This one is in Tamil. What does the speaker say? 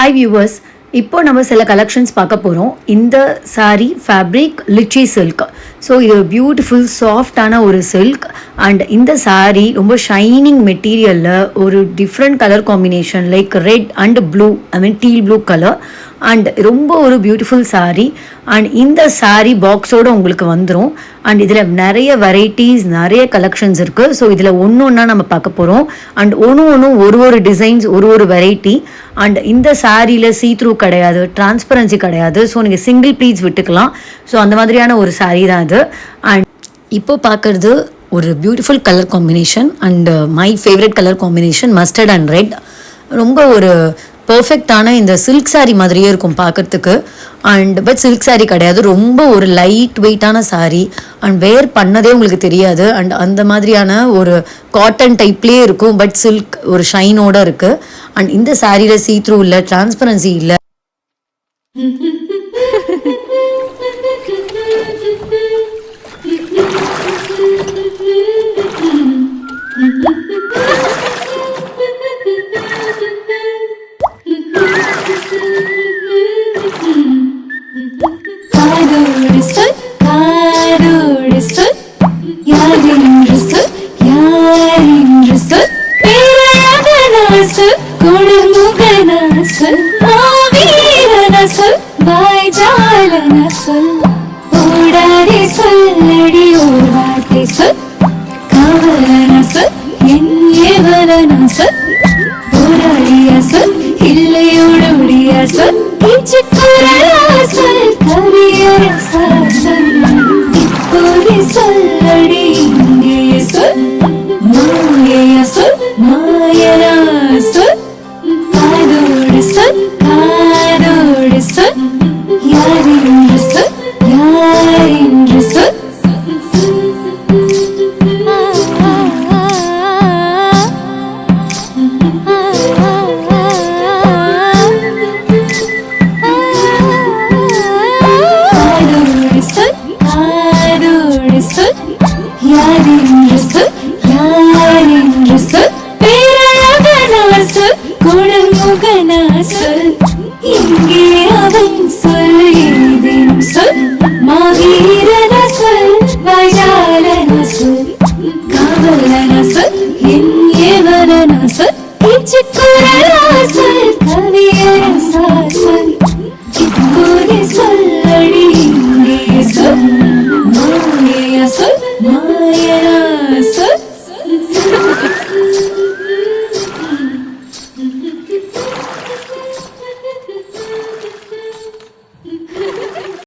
ஹாய் வியூவர்ஸ், இப்போ நம்ம சில கலெக்ஷன்ஸ் பார்க்க போகிறோம். இந்த sari fabric lychee silk. So இது பியூட்டிஃபுல் சாஃப்டான ஒரு சில்க் அண்ட் இந்த சாரீ ரொம்ப ஷைனிங் மெட்டீரியலில் ஒரு different colour combination like red and blue, deal blue colour and ரொம்ப ஒரு பியூட்டிஃபுல் சாரீ. அண்ட் இந்த சாரீ பாக்ஸோடு உங்களுக்கு வந்துடும். அண்ட் இதில் நிறைய வெரைட்டிஸ், நிறைய கலெக்ஷன்ஸ் இருக்குது. ஸோ இதில் ஒன்று ஒன்றா நம்ம பார்க்க போகிறோம். அண்ட் ஒன்றும் ஒரு டிசைன்ஸ், ஒரு வெரைட்டி. அண்ட் இந்த சாரியில் சீ-த்ரூ கிடையாது, டிரான்ஸ்பரன்சி கிடையாது. ஸோ நீங்கள் சிங்கிள் ப்ளீட்ஸ் விட்டுக்கலாம். ஸோ அந்த மாதிரியான ஒரு சாரீ தான் இது. அண்ட் இப்போ பார்க்குறது ஒரு beautiful colour combination and my favourite colour combination mustard and red. ரொம்ப ஒரு பர்ஃபெக்டான இந்த சில்க் சாரீ மாதிரியே இருக்கும் பார்க்குறதுக்கு. அண்ட் பட் சில்க் சாரீ கிடையாது, ரொம்ப ஒரு லைட் வெயிட்டான சாரீ. அண்ட் வேர் பண்ணதே உங்களுக்கு தெரியாது. அண்ட் அந்த மாதிரியான ஒரு காட்டன் டைப்லேயே இருக்கும், பட் சில்க் ஒரு ஷைனோடு இருக்குது. அண்ட் இந்த சாரியில் சீ-த்ரூ இல்லை, டிரான்ஸ்பரன்சி இல்லை. குணமுகனாசு